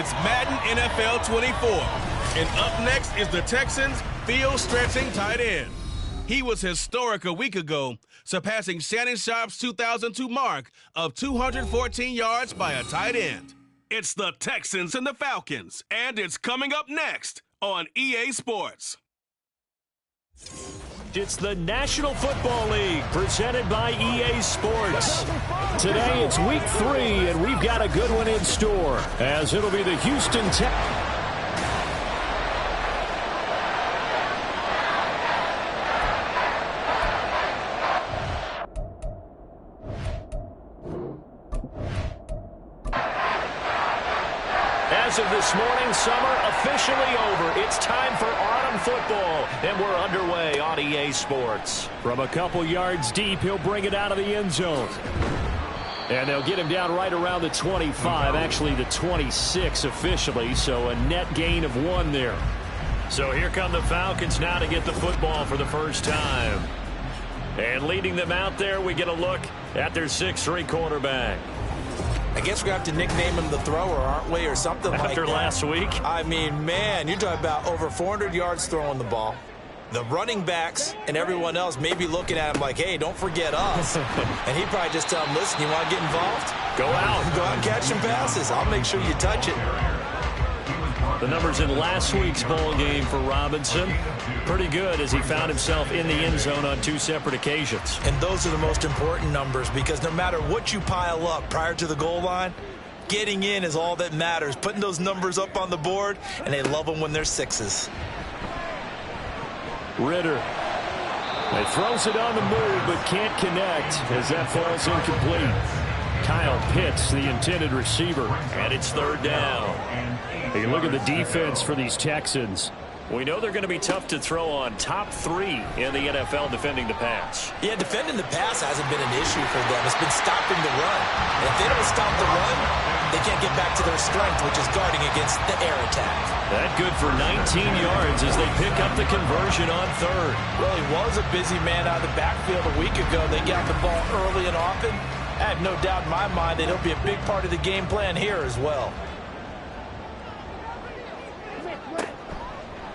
It's Madden NFL 24. And up next is the Texans' field-stretching tight end. He was historic a week ago, surpassing Shannon Sharp's 2002 mark of 214 yards by a tight end. It's the Texans and the Falcons, and it's coming up next on EA Sports. It's the National Football League presented by EA Sports. Today it's week 3, and we've got a good one in store, as it'll be the Houston Texans. As of this morning, summer officially over. It's time for autumn football, and we're underway on EA Sports. From a couple yards deep, he'll bring it out of the end zone. And they'll get him down right around the 25, actually the 26 officially, so a net gain of 1 there. So here come the Falcons now to get the football for the first time. And leading them out there, we get a look at their 6'3" quarterback. I guess we're going to have to nickname him the thrower, aren't we, or something like that. After last week? I mean, man, you're talking about over 400 yards throwing the ball. The running backs and everyone else may be looking at him like, hey, don't forget us. And he'd probably just tell them, listen, you want to get involved? Go out. Go out and catch some passes. I'll make sure you touch it. The numbers in last week's bowl game for Robinson, pretty good as he found himself in the end zone on 2 separate occasions. And those are the most important numbers, because no matter what you pile up prior to the goal line, getting in is all that matters. Putting those numbers up on the board, and they love them when they're 6s. Ritter. He throws it on the move, but can't connect as that falls incomplete. Kyle Pitts, the intended receiver, and it's 3rd down. Hey, look at the defense for these Texans. We know they're going to be tough to throw on. Top 3 in the NFL defending the pass. Yeah, defending the pass hasn't been an issue for them. It's been stopping the run. And if they don't stop the run, they can't get back to their strength, which is guarding against the air attack. That good for 19 yards as they pick up the conversion on 3rd. Well, he was a busy man out of the backfield a week ago. They got the ball early and often. I have no doubt in my mind that he'll be a big part of the game plan here as well.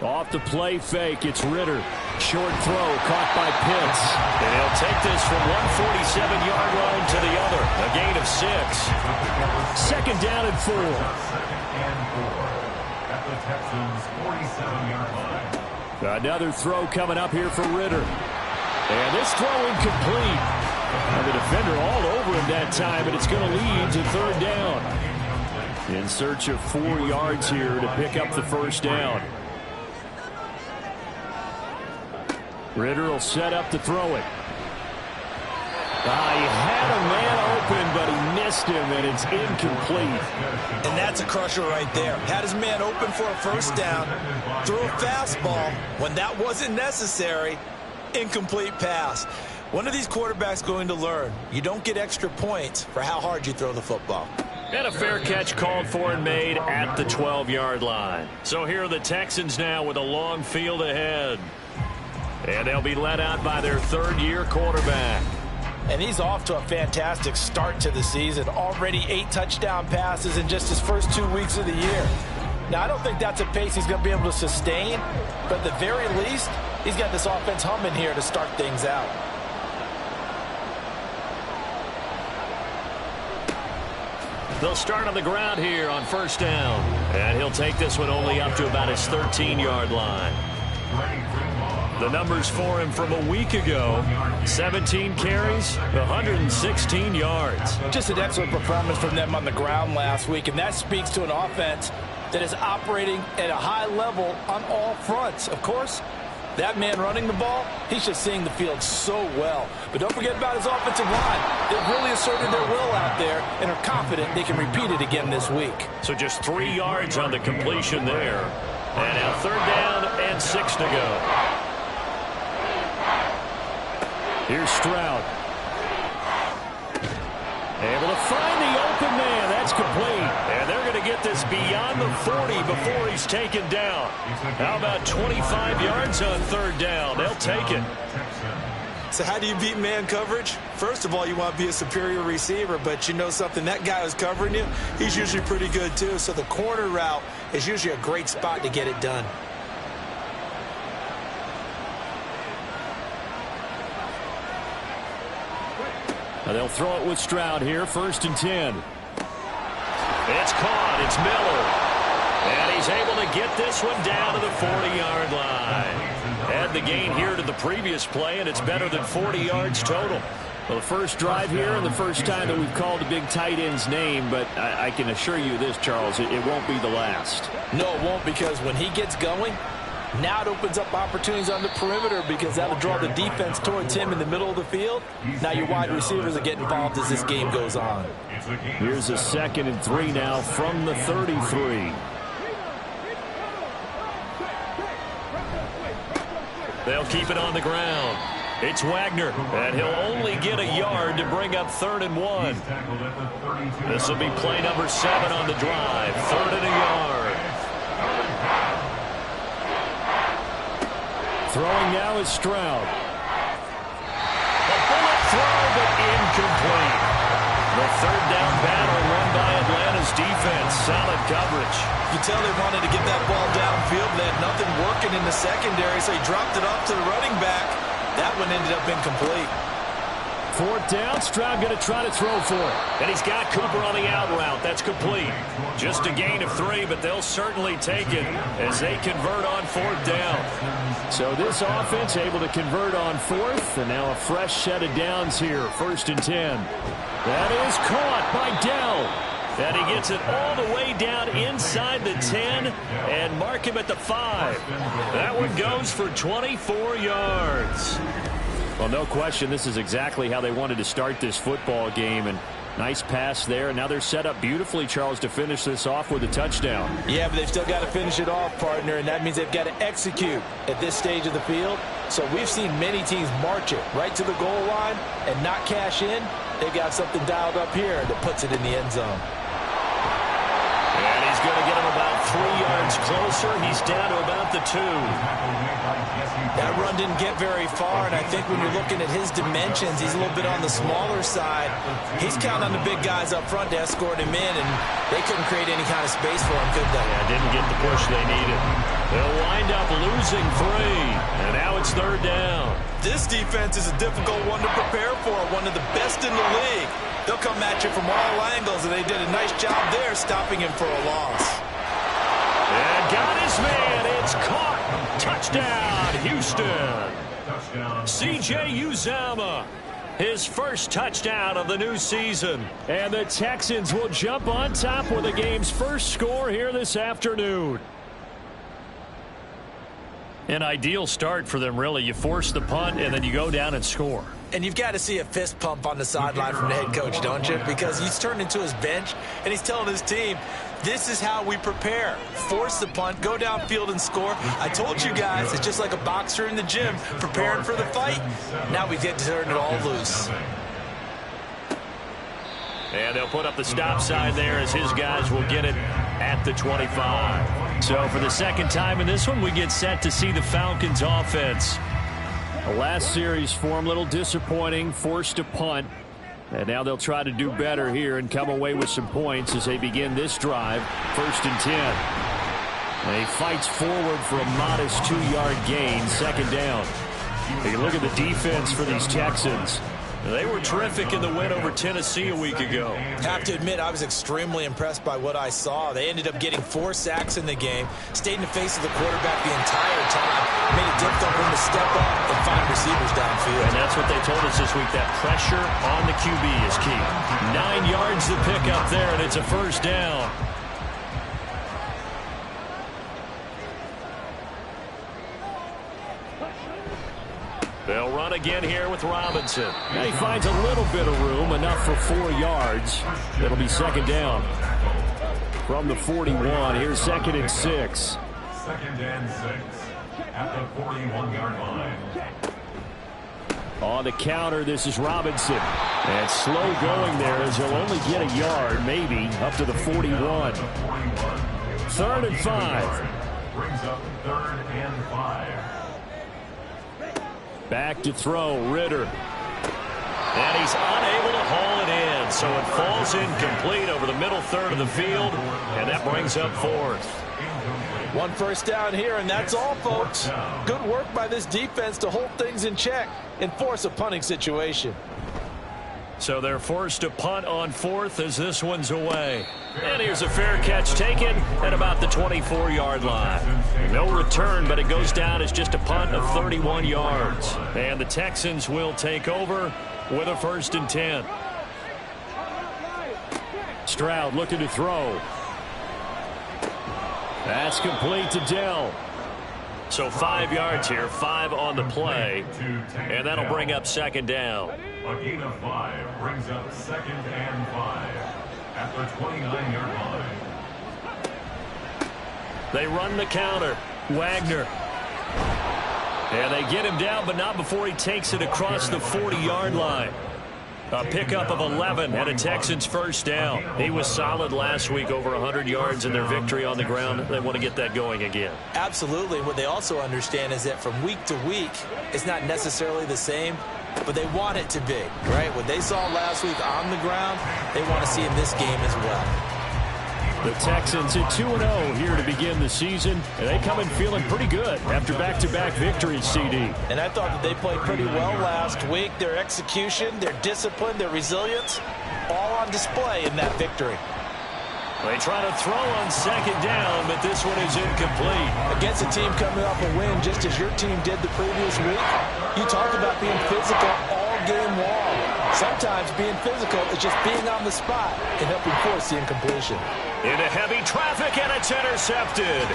Off the play fake, it's Ritter. Short throw caught by Pitts. And he'll take this from 147-yard line to the other. A gain of 6. 2nd down and 4. At the Texans' 47-yard line. Another throw coming up here for Ritter. And this throw incomplete. And the defender all over him that time, and it's going to lead to 3rd down. In search of 4 yards here to pick up the 1st down. Ritter will set up to throw it. He had a man open, but he missed him, and it's incomplete. And that's a crusher right there. Had his man open for a 1st down, threw a fastball when that wasn't necessary, incomplete pass. One of these quarterbacks going to learn, you don't get extra points for how hard you throw the football. And a fair catch called for and made at the 12-yard line. So here are the Texans now with a long field ahead. And they'll be led out by their 3rd-year quarterback. And he's off to a fantastic start to the season. Already 8 touchdown passes in just his first 2 weeks of the year. Now, I don't think that's a pace he's going to be able to sustain, but at the very least, he's got this offense humming here to start things out. They'll start on the ground here on 1st down. And he'll take this one only up to about his 13-yard line. The numbers for him from a week ago, 17 carries, 116 yards. Just an excellent performance from them on the ground last week, and that speaks to an offense that is operating at a high level on all fronts. Of course, that man running the ball, he's just seeing the field so well. But don't forget about his offensive line. They've really asserted their will out there and are confident they can repeat it again this week. So just 3 yards on the completion there. And now 3rd down and 6 to go. Here's Stroud. Able to find the open man. That's complete. And they're going to get this beyond the 40 before he's taken down. How about 25 yards on 3rd down? They'll take it. So how do you beat man coverage? First of all, you want to be a superior receiver, but you know something, that guy who's covering you, he's usually pretty good too. So the corner route is usually a great spot to get it done. Now they'll throw it with Stroud here, 1st and 10. It's caught. It's Miller. And he's able to get this one down to the 40-yard line. Add the gain here to the previous play, and it's better than 40 yards total. Well, the first drive here and the first time that we've called a big tight end's name, but I can assure you this, Charles, it won't be the last. No, it won't, because when he gets going, now it opens up opportunities on the perimeter because that'll draw the defense towards him in the middle of the field. Now your wide receivers are getting involved as this game goes on. Here's a 2nd and 3 now from the 33. They'll keep it on the ground. It's Wagner, and he'll only get a yard to bring up 3rd and 1. This will be play number 7 on the drive. 3rd and a yard. Throwing now is Stroud. A bullet throw, but incomplete. The 3rd down battle won by Atlanta's defense. Solid coverage. You tell they wanted to get that ball downfield. They had nothing working in the secondary, so he dropped it off to the running back. That one ended up incomplete. 4th down, Stroud going to try to throw for it. And he's got Cooper on the out route. That's complete. Just a gain of 3, but they'll certainly take it as they convert on 4th down. So this offense able to convert on 4th, and now a fresh set of downs here. 1st and 10. That is caught by Dell. And he gets it all the way down inside the 10 and mark him at the 5. That one goes for 24 yards. Well, no question, this is exactly how they wanted to start this football game. And nice pass there. And now they're set up beautifully, Charles, to finish this off with a touchdown. Yeah, but they've still got to finish it off, partner, and that means they've got to execute at this stage of the field. So we've seen many teams march it right to the goal line and not cash in. They've got something dialed up here that puts it in the end zone. And he's going to get him about 3 yards closer. He's down to about the 2. That run didn't get very far, and I think when you're looking at his dimensions, he's a little bit on the smaller side. He's counting on the big guys up front to escort him in, and they couldn't create any kind of space for him, could they? Yeah, didn't get the push they needed. They'll wind up losing 3, and now it's 3rd down. This defense is a difficult one to prepare for, one of the best in the league. They'll come at you from all angles, and they did a nice job there stopping him for a loss. And got his man. It's caught. Touchdown, Houston. C.J. Uzomah, his first touchdown of the new season. And the Texans will jump on top with the game's first score here this afternoon. An ideal start for them, really. You force the punt, and then you go down and score. And you've got to see a fist pump on the sideline from the head coach, don't you? Because he's turned into his bench, and he's telling his team, this is how we prepare. Force the punt, go downfield and score. I told you guys, it's just like a boxer in the gym preparing for the fight. Now we get to turn it all loose. And they'll put up the stop sign there as his guys will get it at the 25. So for the second time in this one, we get set to see the Falcons offense. The last series for them, a little disappointing, forced a punt. And now they'll try to do better here and come away with some points as they begin this drive. 1st and 10. And he fights forward for a modest 2-yard gain, 2nd down. Take a look at the defense for these Texans. They were terrific in the win over Tennessee a week ago. Have to admit, I was extremely impressed by what I saw. They ended up getting 4 sacks in the game, stayed in the face of the quarterback the entire time, made it difficult for him to step up and find receivers downfield. And that's what they told us this week, that pressure on the QB is key. 9 yards to pick up there, and it's a 1st down. They'll run again here with Robinson. And he finds a little bit of room, enough for 4 yards. It'll be 2nd down. From the 41, here's 2nd and 6. 2nd and 6 at the 41-yard line. On the counter, this is Robinson. And slow going there as he'll only get a yard, maybe, up to the 41. 3rd and 5. Brings up 3rd and 5. Back to throw, Ritter. And he's unable to haul it in, so it falls incomplete over the middle third of the field, and that brings up fourth. One first down here, and that's all, folks. Good work by this defense to hold things in check and force a punting situation. So they're forced to punt on fourth as this one's away. And here's a fair catch taken at about the 24-yard line. No return, but it goes down as just a punt of 31 yards. And the Texans will take over with a 1st and 10. Stroud looking to throw. That's complete to Dell. So 5 yards here, 5 on the play. And that'll bring up 2nd down. A gain of 5 brings up 2nd and 5 at the 29-yard line. They run the counter. Wagner. And they get him down, but not before he takes it across the 40-yard line. A pickup of 11 and a Texans 1st down. He was solid last week, over 100 yards in their victory on the ground. They want to get that going again. Absolutely. What they also understand is that from week to week, it's not necessarily the same, but they want it to be, right? What they saw last week on the ground, they want to see in this game as well. The Texans at 2-0 here to begin the season, and they come in feeling pretty good after back-to-back victories, CD. And I thought that they played pretty well last week. Their execution, their discipline, their resilience, all on display in that victory. They try to throw on 2nd down, but this one is incomplete. Against a team coming off a win, just as your team did the previous week, you talked about being physical all game long. Sometimes being physical is just being on the spot and helping force the incompletion. Into heavy traffic, and it's intercepted.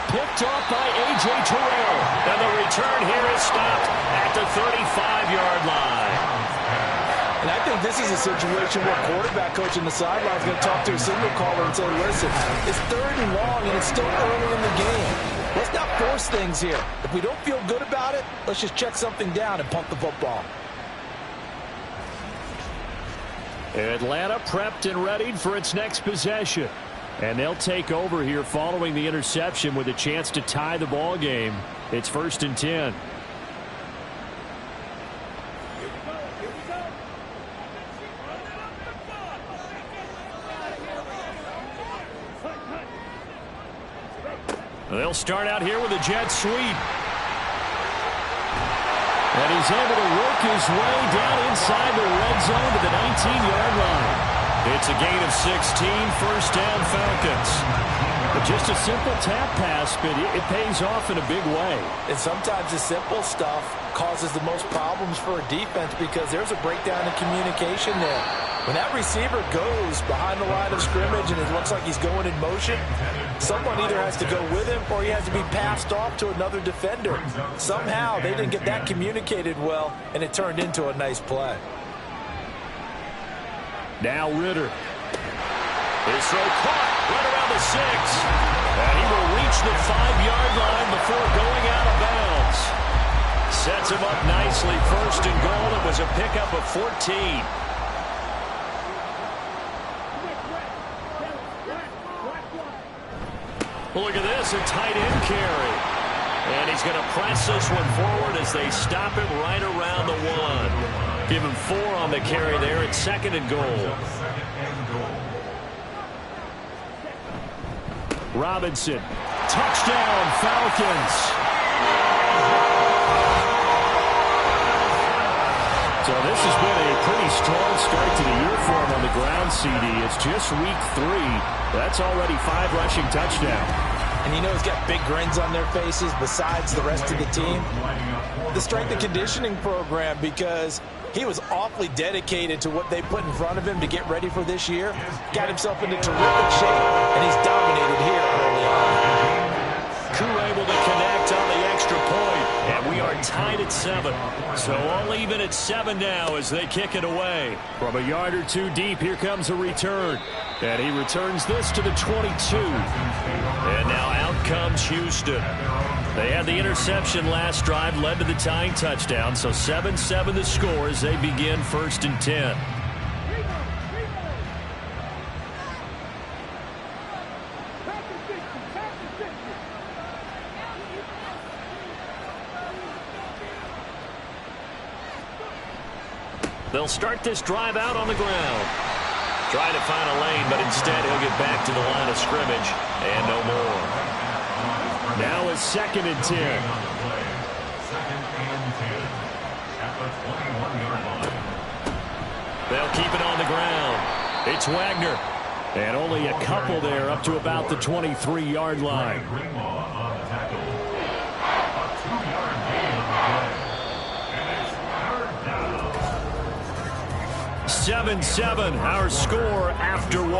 Picked off by A.J. Terrell. And the return here is stopped at the 35-yard line. And I think this is a situation where quarterback coach on the sideline is going to talk to a signal caller and say, listen, it's 3rd and long, and it's still early in the game. Let's not force things here. If we don't feel good about it, let's just check something down and punt the football. Atlanta prepped and readied for its next possession. And they'll take over here following the interception with a chance to tie the ball game. It's 1st and 10. They'll start out here with a jet sweep. And he's able to work his way down inside the red zone to the 19-yard line. It's a gain of 16, 1st down Falcons. But just a simple tap pass, but it pays off in a big way. And sometimes the simple stuff causes the most problems for a defense because there's a breakdown in communication there. When that receiver goes behind the line of scrimmage and it looks like he's going in motion, someone either has to go with him or he has to be passed off to another defender. Somehow they didn't get that communicated well, and it turned into a nice play. Now Ritter. His throw caught right around the 6. And he will reach the 5-yard line before going out of bounds. Sets him up nicely. 1st and goal. It was a pickup of 14. Look at this, a tight end carry. And he's going to press this one forward as they stop him right around the 1. Give him 4 on the carry there at 2nd and goal. Robinson. Touchdown, Falcons. So this has been a pretty strong start to the year for him on the ground, CD. It's just week 3. That's already 5 rushing touchdowns. And you know he's got big grins on their faces besides the rest of the team. The strength and conditioning program, because he was awfully dedicated to what they put in front of him to get ready for this year. Got himself into terrific shape, and he's dominated here early on. Koo able to connect on the extra point, and we are tied at 7. So all even at 7 now as they kick it away. From a yard or 2 deep, here comes a return. And he returns this to the 22. And now out comes Houston. They had the interception last drive, led to the tying touchdown. So 7-7 the score as they begin 1st and 10. They'll start this drive out on the ground. Try to find a lane, but instead he'll get back to the line of scrimmage and no more. Now it's 2nd and 10. 2nd and 10 at the 21-yard line. They'll keep it on the ground. It's Wagner. And only a couple there up to about the 23-yard line. Greenlaw on the tackle. A 2-yard gain on the play. And it's third down. 7-7, our score after 1.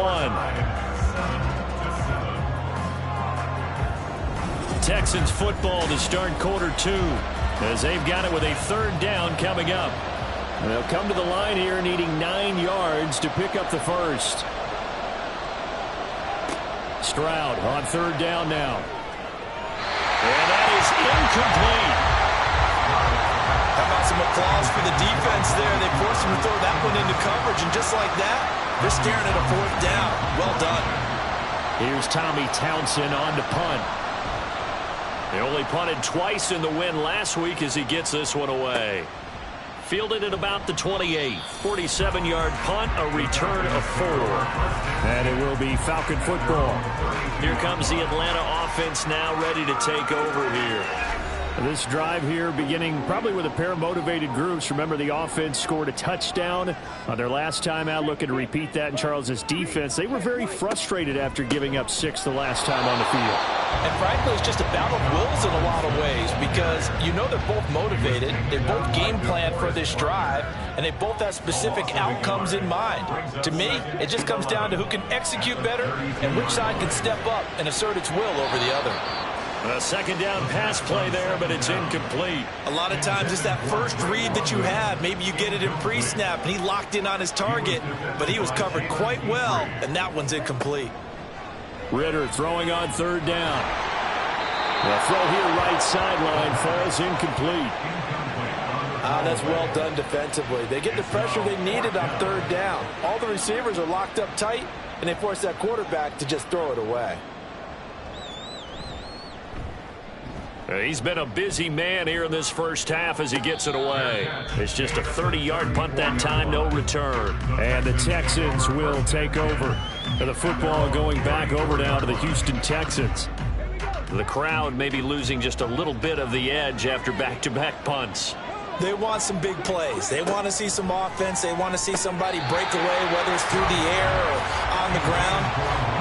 Texans football to start quarter 2 as they've got it with a 3rd down coming up. And they'll come to the line here needing 9 yards to pick up the first. Stroud on 3rd down now. And that is incomplete. How about some applause for the defense there? They forced him to throw that one into coverage, and just like that, they're staring at a 4th down. Well done. Here's Tommy Townsend on to punt. They only punted twice in the win last week as he gets this one away. Fielded at about the 28. 47-yard punt, a return of 4. And it will be Falcon football. Here comes the Atlanta offense now ready to take over here. This drive here beginning probably with a pair of motivated groups. Remember, the offense scored a touchdown on their last time out, looking to repeat that in Charles's defense. They were very frustrated after giving up 6 the last time on the field. And frankly, it's just a battle of wills in a lot of ways because you know they're both motivated, they both game plan for this drive, and they both have specific outcomes in mind. To me, it just comes down to who can execute better and which side can step up and assert its will over the other. A 2nd down pass play there, but it's incomplete. A lot of times it's that first read that you have. Maybe you get it in pre-snap, and he locked in on his target, but he was covered quite well, and that one's incomplete. Ritter throwing on 3rd down. The throw here right sideline falls incomplete. That's well done defensively. They get the pressure they needed on 3rd down. All the receivers are locked up tight, and they force that quarterback to just throw it away. He's been a busy man here in this first half as he gets it away. It's just a 30-yard punt that time, no return. And the Texans will take over. The football going back over now to the Houston Texans. The crowd may be losing just a little bit of the edge after back-to-back punts. They want some big plays. They want to see some offense. They want to see somebody break away, whether it's through the air or on the ground.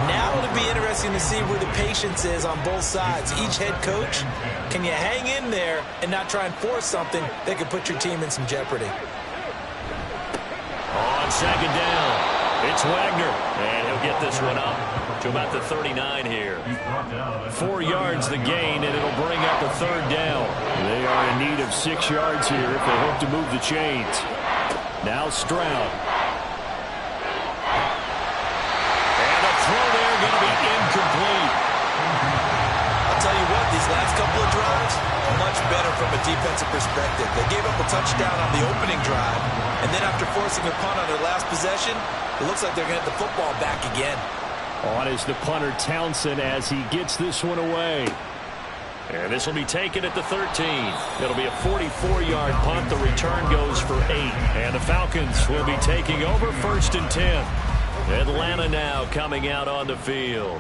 Now it'll be interesting to see where the patience is on both sides. Each head coach, can you hang in there and not try and force something that could put your team in some jeopardy? On 2nd down, it's Wagner, and he'll get this one up to about the 39 here. 4 yards the gain, and it'll bring up a 3rd down. They are in need of 6 yards here if they hope to move the chains. Now Stroud. And the throw there going to be incomplete. I'll tell you what, these last couple of drives, much better from a defensive perspective. They gave up a touchdown on the opening drive, and then after forcing a punt on their last possession, it looks like they're going to get the football back again. On is the punter Townsend as he gets this one away. And this will be taken at the 13. It'll be a 44-yard punt. The return goes for 8. And the Falcons will be taking over 1st and 10. Atlanta now coming out on the field.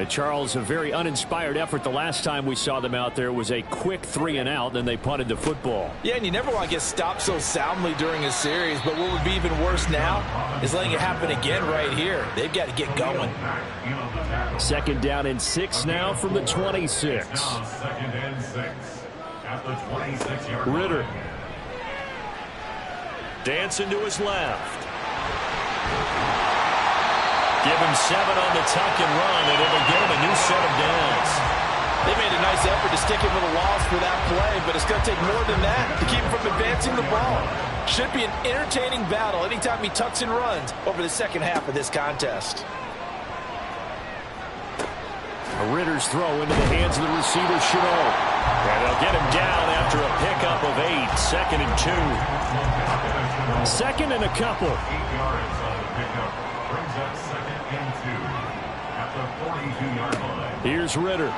Charles, a very uninspired effort. The last time we saw them out there was a quick 3-and-out, then they punted the football. Yeah, and you never want to get stopped so soundly during a series, but what would be even worse now is letting it happen again right here. They've got to get going. 2nd down and 6 now from the 26. 2nd and 6 at the 26-yard line. Ritter. Dancing to his left. Give him 7 on the tuck and run, and it'll give him a new set of downs. They made a nice effort to stick him with a loss for that play, but it's going to take more than that to keep him from advancing the ball. Should be an entertaining battle anytime he tucks and runs over the second half of this contest. Ritter's throw into the hands of the receiver, Chenault. And they'll get him down after a pickup of 8. 2nd and 2. 2nd and a couple. 8 yards on the pickup. Brings up 2nd and 2 at the 42-yard line. Here's Ritter.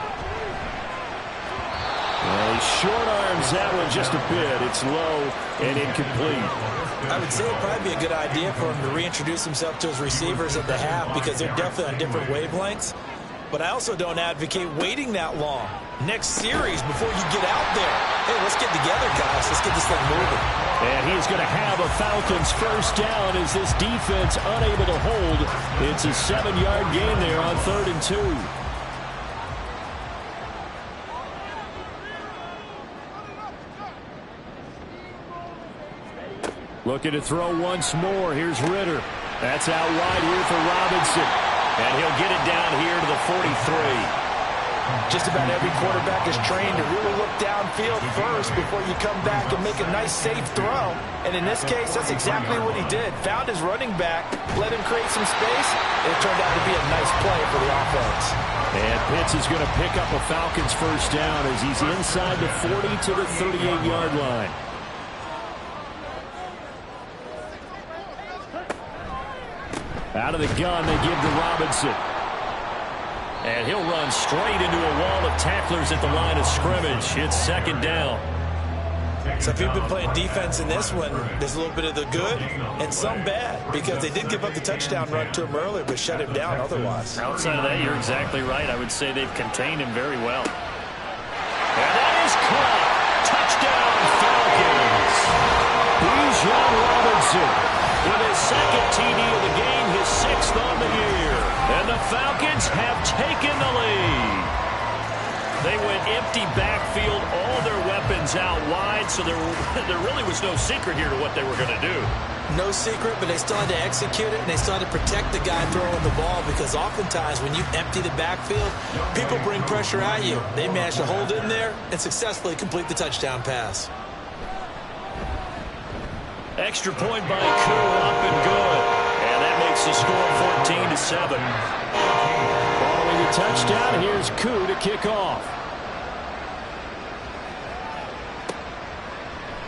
Well, he short arms that one just a bit. It's low and incomplete. I would say it'd probably be a good idea for him to reintroduce himself to his receivers at the half because they're definitely on different wavelengths. But I also don't advocate waiting that long. Next series before you get out there. Hey, let's get together, guys. Let's get this thing moving. And he is going to have a Falcons first down as this defense unable to hold. It's a 7-yard gain there on 3rd and 2. Looking to throw once more. Here's Ritter. That's out wide here for Robinson. And he'll get it down here to the 43. Just about every quarterback is trained to really look downfield first before you come back and make a nice, safe throw. And in this case, that's exactly what he did. Found his running back, let him create some space, and it turned out to be a nice play for the offense. And Pitts is going to pick up a Falcons first down as he's inside the 40 to the 38-yard line. Out of the gun, they give to Robinson. And he'll run straight into a wall of tacklers at the line of scrimmage. It's 2nd down. So if you've been playing defense in this one, there's a little bit of the good and some bad because they did give up the touchdown run to him earlier but shut him down otherwise. Outside of that, you're exactly right. I would say they've contained him very well. And that is caught. Touchdown, Falcons. Bijan Robinson with his 2nd TD of the game, his 6th on the year. And the Falcons have taken the lead. They went empty backfield, all their weapons out wide, so there really was no secret here to what they were going to do. No secret, but they still had to execute it, and they still had to protect the guy throwing the ball because oftentimes when you empty the backfield, people bring pressure at you. They managed to hold in there and successfully complete the touchdown pass. Extra point by Koo, up and good. And that makes the score 14-7. Following the touchdown, here's Koo to kick off.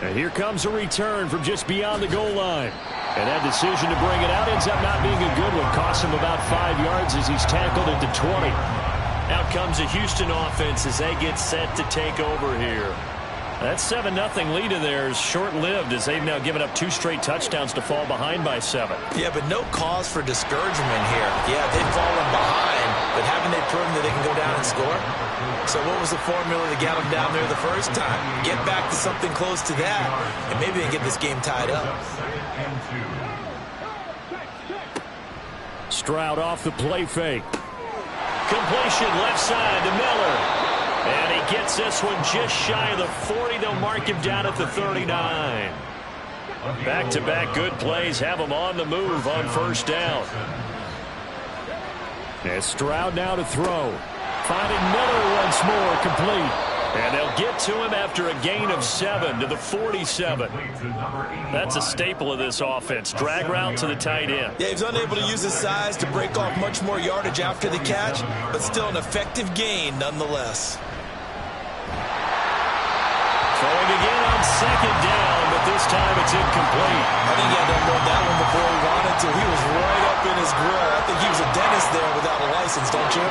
And here comes a return from just beyond the goal line. And that decision to bring it out ends up not being a good one. Costs him about 5 yards as he's tackled at the 20. Out comes a Houston offense as they get set to take over here. That 7-0 lead of theirs short-lived as they've now given up 2 straight touchdowns to fall behind by 7. Yeah, but no cause for discouragement here. Yeah, they've fallen behind, but haven't they proven that they can go down and score? So what was the formula to get them down there the first time? Get back to something close to that, and maybe they get this game tied up. Stroud off the play fake. Completion left side to Miller. And he gets this one just shy of the 40. They'll mark him down at the 39. Back-to-back good plays have him on the move on first down. And Stroud now to throw. Finding Miller once more, complete. And they'll get to him after a gain of 7 to the 47. That's a staple of this offense. Drag route to the tight end. Yeah, he's unable to use his size to break off much more yardage after the catch, but still an effective gain nonetheless. Throwing again on 2nd down, but this time it's incomplete. I think he had to unload that one before he wanted to. He was right up in his grill. I think he was a dentist there without a license, don't you?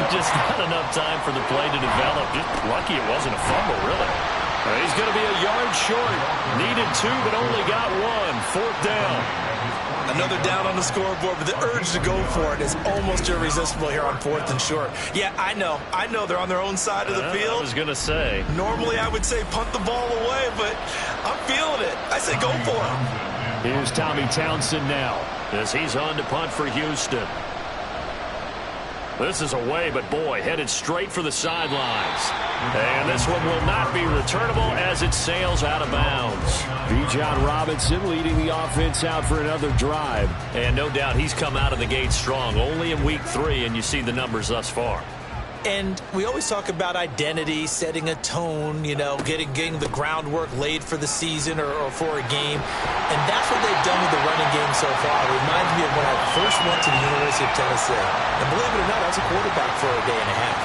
Just not enough time for the play to develop. Just lucky it wasn't a fumble, really. He's going to be a yard short. Needed 2, but only got 1. 4th down. Another down on the scoreboard, but the urge to go for it is almost irresistible here on 4th and short. Yeah, I know they're on their own side of the field. I was going to say. Normally I would say punt the ball away, but I'm feeling it. I say go for it. Here's Tommy Townsend now as he's on to punt for Houston. This is away, but boy, headed straight for the sidelines. And this one will not be returnable as it sails out of bounds. Bijan Robinson leading the offense out for another drive. And no doubt he's come out of the gate strong. Only in week 3, and you see the numbers thus far. And we always talk about identity, setting a tone, you know, getting the groundwork laid for the season or for a game. And that's what they've done with the running game so far. It reminds me of when I first went to the University of Tennessee. And believe it or not, I was a quarterback for a day and a half.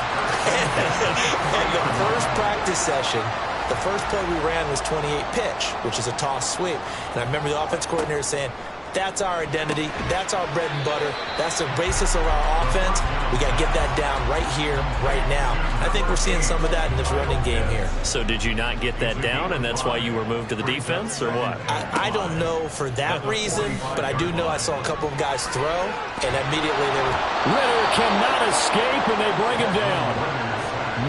And the first practice session, the first play we ran was 28 pitch, which is a toss sweep. And I remember the offense coordinator saying, That's our identity. That's our bread and butter. That's the basis of our offense. We got to get that down right here, right now. I think we're seeing some of that in this running game here. So did you not get that down, and that's why you were moved to the defense, or what? I don't know for that reason, but I do know I saw a couple of guys throw, and immediately they were... Ritter cannot escape, and they bring him down.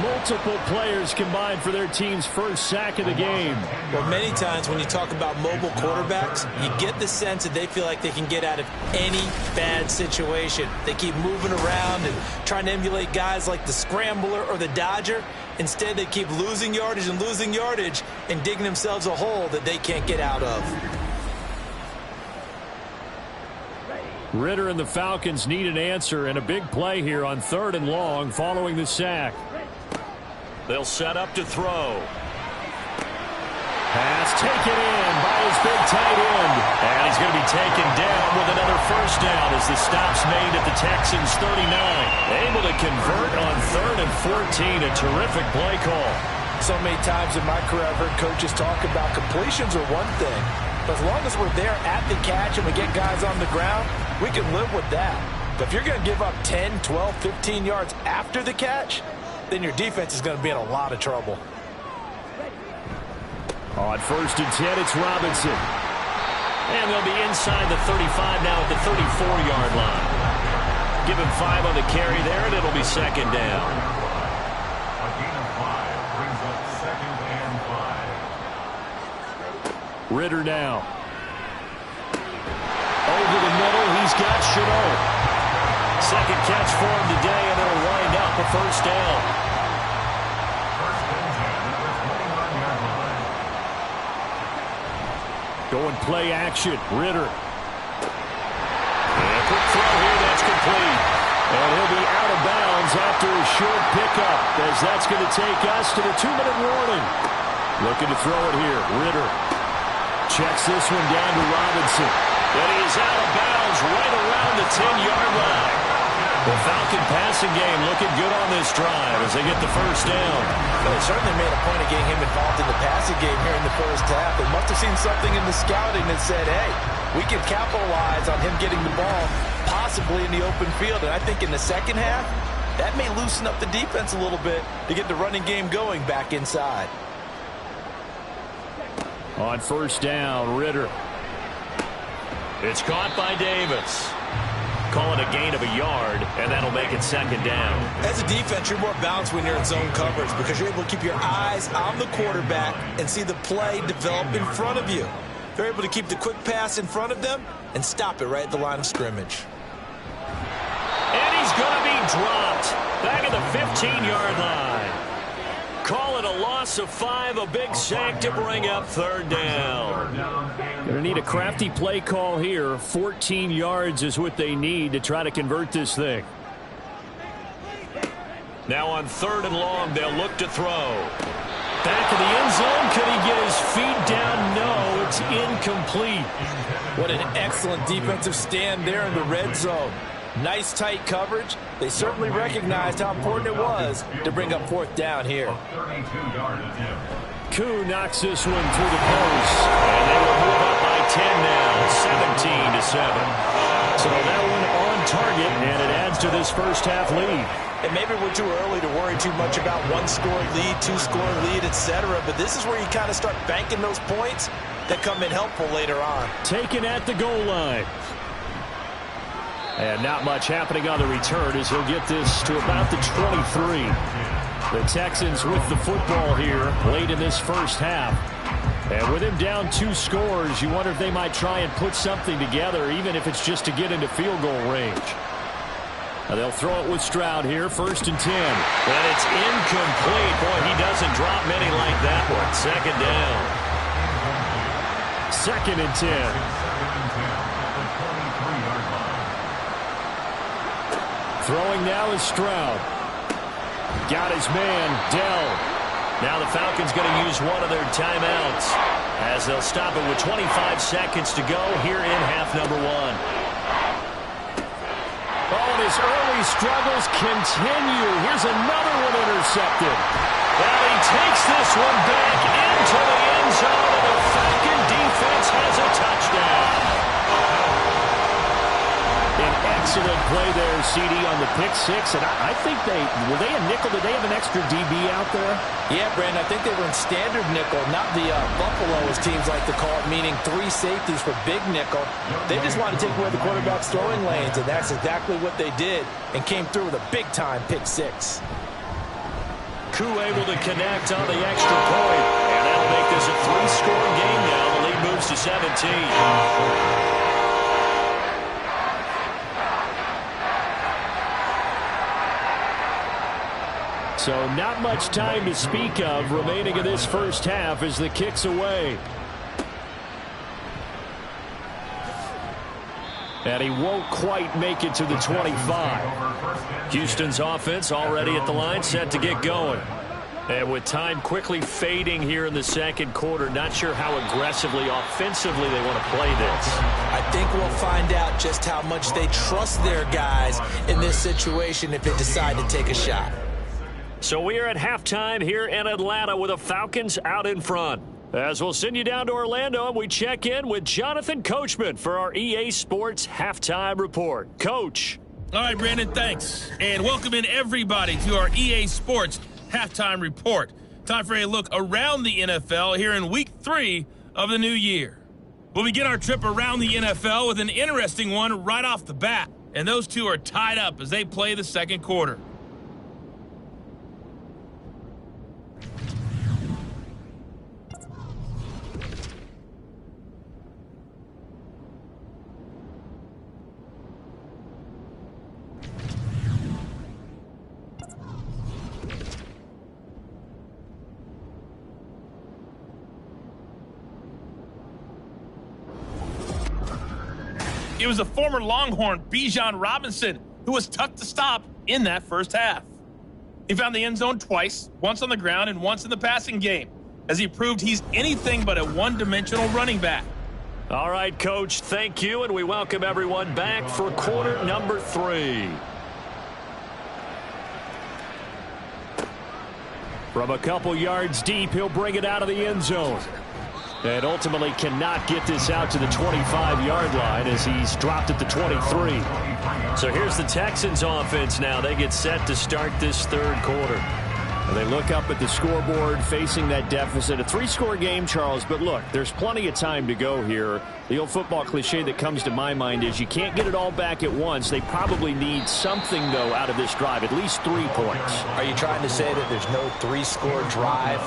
Multiple players combined for their team's first sack of the game. Well, many times when you talk about mobile quarterbacks, you get the sense that they feel like they can get out of any bad situation. They keep moving around and trying to emulate guys like the Scrambler or the Dodger. Instead, they keep losing yardage and digging themselves a hole that they can't get out of. Ritter and the Falcons need an answer, and a big play here on 3rd and long following the sack. They'll set up to throw. Pass taken in by his big tight end. And he's going to be taken down with another first down as the stop's made at the Texans' 39. Able to convert on 3rd and 14. A terrific play call. So many times in my career I've heard coaches talk about completions are one thing. But as long as we're there at the catch and we get guys on the ground, we can live with that. But if you're going to give up 10, 12, 15 yards after the catch, then your defense is going to be in a lot of trouble. On 1st and 10, it's Robinson. And they'll be inside the 35 now at the 34-yard line. Give him 5 on the carry there, and it'll be 2nd down. A gain of 5 brings up 2nd and 5. Ritter now. Over the middle, he's got Chenault. Second catch for him today, and it'll wind up a first down. Going play action. Ritter. And a quick throw here, that's complete. And he'll be out of bounds after a short pickup, as that's going to take us to the 2-minute warning. Looking to throw it here. Ritter checks this one down to Robinson. And he is out of bounds right around the 10-yard line. The Falcon passing game looking good on this drive as they get the first down. Well, they certainly made a point of getting him involved in the passing game here in the first half. They must have seen something in the scouting that said, hey, we can capitalize on him getting the ball possibly in the open field. And I think in the second half, that may loosen up the defense a little bit to get the running game going back inside. On first down, Ritter. It's caught by Davis. Call it a gain of a yard, and that'll make it 2nd down. As a defense, you're more balanced when you're in zone coverage because you're able to keep your eyes on the quarterback and see the play develop in front of you. They're able to keep the quick pass in front of them and stop it right at the line of scrimmage. And he's going to be dropped back at the 15-yard line. Call it a loss of 5, a big sack to bring up 3rd down. Going to need a crafty play call here. 14 yards is what they need to try to convert this thing. Now on 3rd and long, they'll look to throw. Back in the end zone. Could he get his feet down? No, it's incomplete. What an excellent defensive stand there in the red zone. Nice tight coverage. They certainly recognized how important it was to bring up 4th down here. 32-yard attempt. Koo knocks this one through the post. And they will move up by 10 now, 17-7. So that one on target, and it adds to this first half lead. And maybe we're too early to worry too much about 1-score lead, 2-score lead, etc. But this is where you kind of start banking those points that come in helpful later on. Taken at the goal line. And not much happening on the return as he'll get this to about the 23. The Texans with the football here late in this first half. And with him down 2 scores, you wonder if they might try and put something together, even if it's just to get into field goal range. Now they'll throw it with Stroud here, 1st and 10. And it's incomplete. Boy, he doesn't drop many like that one. 2nd down. 2nd and 10. Throwing now is Stroud. Got his man, Dell. Now the Falcons going to use one of their timeouts as they'll stop it with 25 seconds to go here in half number 1. Oh, and his early struggles continue. Here's another one intercepted. Well, he takes this one back into the end zone, and the Falcon defense has a touchdown. CD on the pick six, and I think were they a nickel? Did they have an extra DB out there? Yeah, Brandon, I think they were in standard nickel, not the Buffalo, as teams like to call it, meaning 3 safeties for big nickel. They just wanted to take away the quarterback's throwing lanes, and that's exactly what they did, and came through with a big-time pick six. Koo able to connect on the extra point, and that'll make this a 3-score game now. The lead moves to 17. So not much time to speak of remaining in this first half as the kick's away. And he won't quite make it to the 25. Houston's offense already at the line, set to get going. And with time quickly fading here in the second quarter, not sure how aggressively, offensively they want to play this. I think we'll find out just how much they trust their guys in this situation if they decide to take a shot. So we are at halftime here in Atlanta with the Falcons out in front. As we'll send you down to Orlando, and we check in with Jonathan Coachman for our EA Sports Halftime Report. Coach. All right, Brandon, thanks. And welcome in everybody to our EA Sports Halftime Report. Time for a look around the NFL here in Week 3 of the new year. We'll begin our trip around the NFL with an interesting one right off the bat. And those two are tied up as they play the second quarter. It was a former Longhorn, Bijan Robinson, who was tough to stop in that first half. He found the end zone twice, once on the ground and once in the passing game, as he proved he's anything but a one-dimensional running back. All right, Coach, thank you, and we welcome everyone back for quarter number 3. From a couple yards deep, he'll bring it out of the end zone. And ultimately cannot get this out to the 25-yard line as he's dropped at the 23. So here's the Texans offense now. They get set to start this third quarter. And they look up at the scoreboard facing that deficit. A 3-score game, Charles, but look, there's plenty of time to go here. The old football cliche that comes to my mind is you can't get it all back at once. They probably need something, though, out of this drive, at least 3 points. Are you trying to say that there's no 3-score drive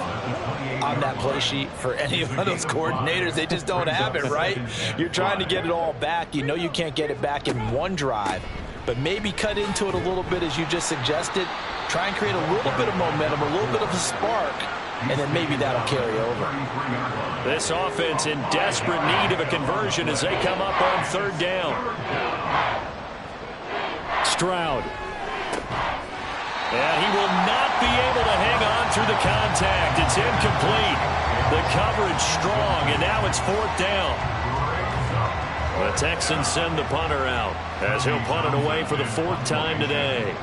on that play sheet for any of those coordinators? They just don't have it, right? You're trying to get it all back. You know you can't get it back in one drive, but maybe cut into it a little bit as you just suggested. Try and create a little bit of momentum, a little bit of a spark, and then maybe that'll carry over. This offense in desperate need of a conversion as they come up on third down. Stroud. And he will not be able to hang on through the contact. It's incomplete. The coverage strong, and now it's fourth down. The Texans send the punter out as he'll punt it away for the 4th time today.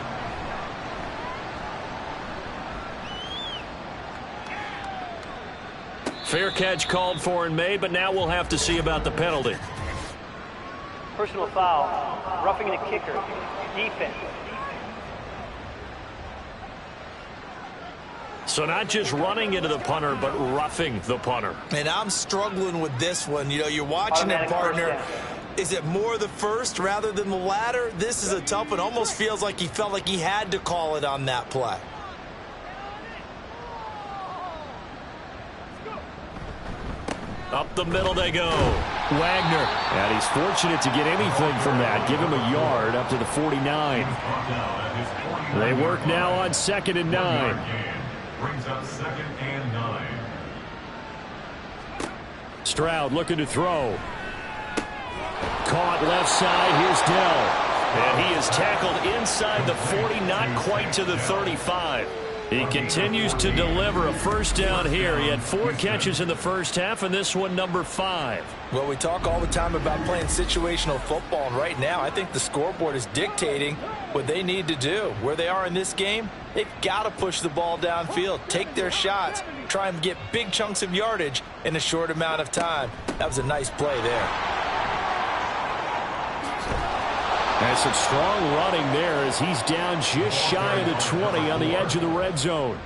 Fair catch called for and made, but now we'll have to see about the penalty. Personal foul, roughing the kicker, defense. So not just running into the punter, but roughing the punter. And I'm struggling with this one. You know, you're watching it, partner. Is it more the first rather than the latter? This is a tough one. Almost feels like he felt like he had to call it on that play. Up the middle they go. Wagner. And he's fortunate to get anything from that. Give him a yard up to the 49. They work now on 2nd and 9. Brings up 2nd and 9. Stroud looking to throw. Caught left side. Here's Dell. And he is tackled inside the 40, not quite to the 35. He continues to deliver a first down here. He had 4 catches in the first half, and this one number 5. Well, we talk all the time about playing situational football, and right now I think the scoreboard is dictating what they need to do. Where they are in this game, they've got to push the ball downfield, take their shots, try and get big chunks of yardage in a short amount of time. That was a nice play there. And some strong running there as he's down just shy of the 20 on the edge of the red zone.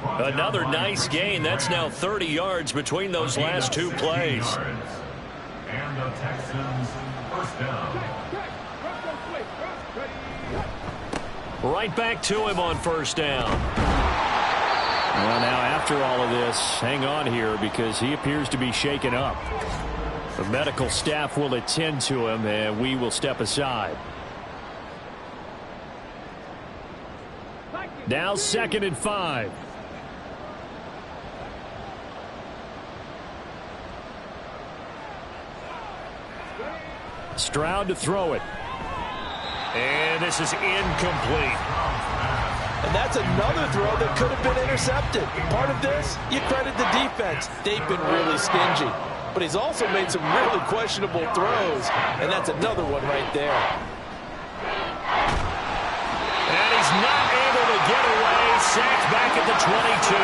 Another nice gain. That's now 30 yards between those last two plays. And the Texans first down. Right back to him on first down. Well, now after all of this, hang on here because he appears to be shaken up. The medical staff will attend to him, and we will step aside. Now 2nd and 5. Stroud to throw it. And this is incomplete. And that's another throw that could have been intercepted. Part of this, you credit the defense. They've been really stingy. But he's also made some really questionable throws. And that's another one right there. And he's not able to get away. Sacked back at the 22.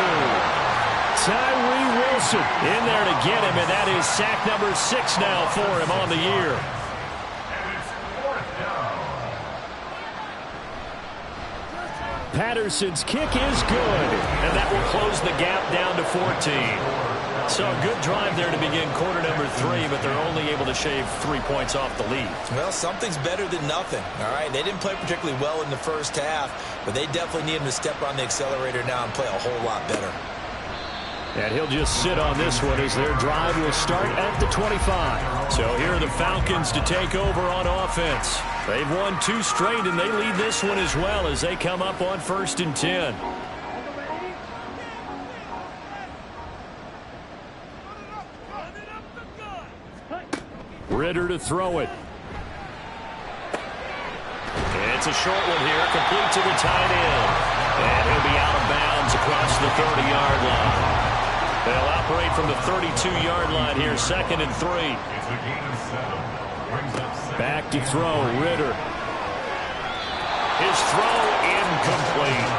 Tyree Wilson in there to get him. And that is sack number 6 now for him on the year. Patterson's kick is good, and that will close the gap down to 14. So a good drive there to begin quarter number 3, but they're only able to shave 3 points off the lead. Well, something's better than nothing, all right? They didn't play particularly well in the first half, but they definitely need him to step on the accelerator now and play a whole lot better. And he'll just sit on this one as their drive will start at the 25. So here are the Falcons to take over on offense. They've won 2 straight, and they lead this one as well as they come up on 1st and 10. Ritter to throw it. It's a short one here, complete to the tight end. And he'll be out of bounds across the 30-yard line. They'll operate from the 32-yard line here, 2nd and 3. It's a gain of 7. Back to throw, Ritter. His throw incomplete.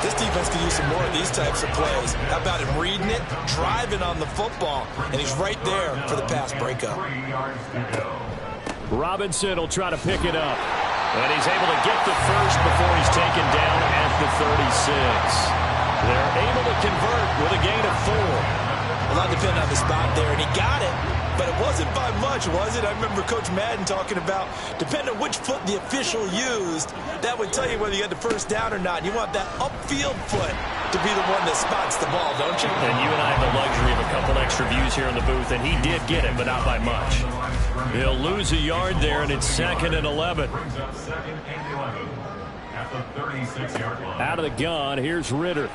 This defense could use some more of these types of plays. How about him reading it, driving on the football, and he's right there for the pass breakup. 3 yards to go. Robinson will try to pick it up. And he's able to get the first before he's taken down at the 36. They're able to convert with a gain of 4. A lot depending on the spot there, and he got it, but it wasn't by much, was it? I remember Coach Madden talking about, depending on which foot the official used, that would tell you whether you got the first down or not. You want that upfield foot to be the one that spots the ball, don't you? And you and I have the luxury of a couple extra views here in the booth, and he did get it, but not by much. He'll lose a yard there, and it's 2nd and 11. Brings up 2nd and 11 at the 36-yard line. Out of the gun, here's Ritter.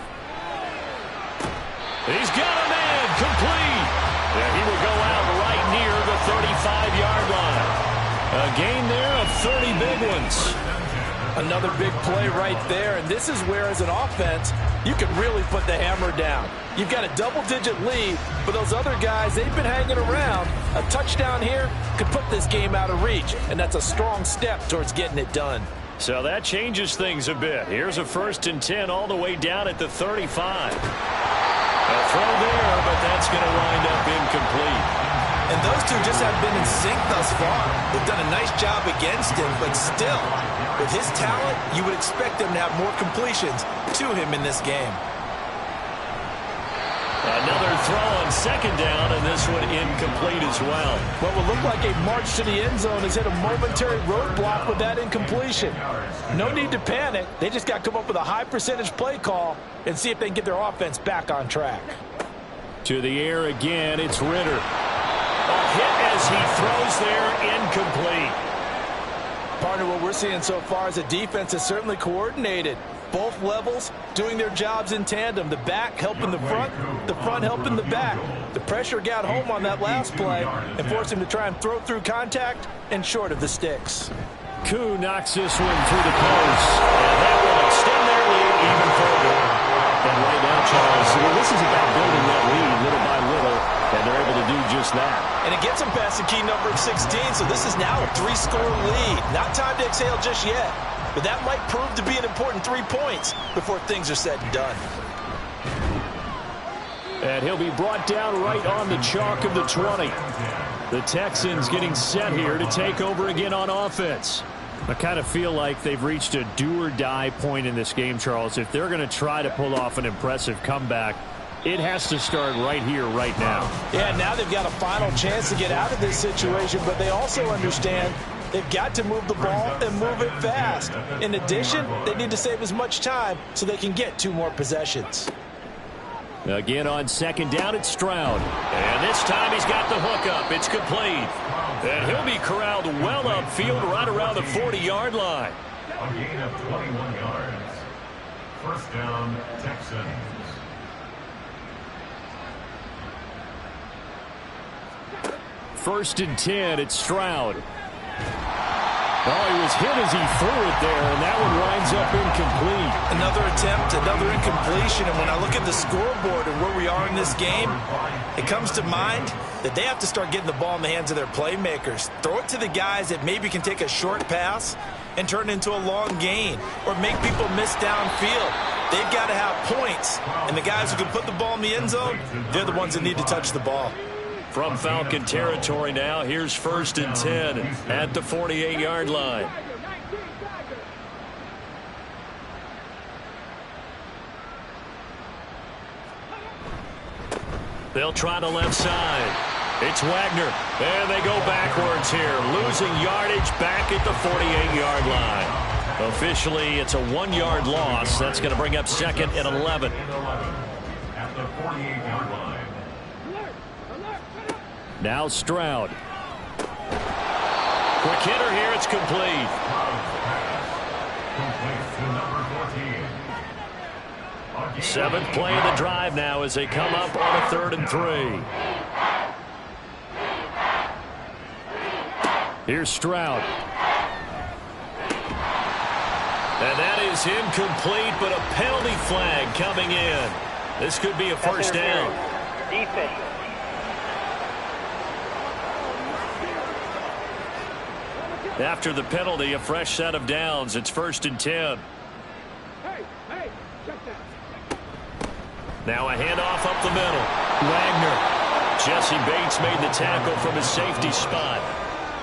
He's got a man, complete. And he will go out right near the 35-yard line. A gain there of 30 big ones. Another big play right there, and this is where, as an offense, you can really put the hammer down. You've got a double-digit lead, but those other guys, they've been hanging around. A touchdown here could put this game out of reach, and that's a strong step towards getting it done. So that changes things a bit. Here's a 1st and 10 all the way down at the 35. A throw there, but that's going to wind up incomplete. And those two just have been in sync thus far. They've done a nice job against him, but still, with his talent, you would expect them to have more completions to him in this game. Another throw on 2nd down, and this one incomplete as well. What will look like a march to the end zone has hit a momentary roadblock with that incompletion. No need to panic. They just got to come up with a high percentage play call and see if they can get their offense back on track. To the air again, it's Ritter. A hit as he throws there, incomplete. Partner, what we're seeing so far is the defense is certainly coordinated. Both levels doing their jobs in tandem. The back helping the front helping the back. The pressure got home on that last play and forced him to try and throw through contact and short of the sticks. Koo knocks this one through the post. And that will extend their lead even further. And right now, Charles, this is about building that lead little by little, and they're able to do just that. And it gets them past the key number of 16, so this is now a 3-score lead. Not time to exhale just yet, but that might prove to be an important 3 points before things are said and done. And he'll be brought down right on the chalk of the 20. The Texans getting set here to take over again on offense. I kind of feel like they've reached a do-or-die point in this game, Charles. If they're going to try to pull off an impressive comeback, it has to start right here, right now. Yeah, now they've got a final chance to get out of this situation, but they also understand they've got to move the ball and move it fast. In addition, they need to save as much time so they can get 2 more possessions. Again on second down, it's Stroud. And this time he's got the hook up. It's complete. And he'll be corralled well upfield right around the 40-yard line. A gain of 21 yards. First down, Texans. First and 10, it's Stroud. Oh, he was hit as he threw it there, and that one winds up incomplete. Another attempt, another incompletion, and when I look at the scoreboard and where we are in this game, it comes to mind that they have to start getting the ball in the hands of their playmakers. Throw it to the guys that maybe can take a short pass and turn it into a long gain or make people miss downfield. They've got to have points, and the guys who can put the ball in the end zone, they're the ones that need to touch the ball. From Falcon territory now, here's first and 10 at the 48-yard line. They'll try the left side. It's Wagner. And they go backwards here, losing yardage back at the 48-yard line. Officially, it's a 1-yard loss. That's going to bring up second and 11. At the 48-yard line. Now Stroud. Quick hitter here. It's complete. Seventh play of the drive now as they come up on a 3rd and 3. Here's Stroud. And that is incomplete, but a penalty flag coming in. This could be a first down. Defense. After the penalty, a fresh set of downs. It's first and 10. Now a handoff up the middle. Wagner. Jesse Bates made the tackle from his safety spot.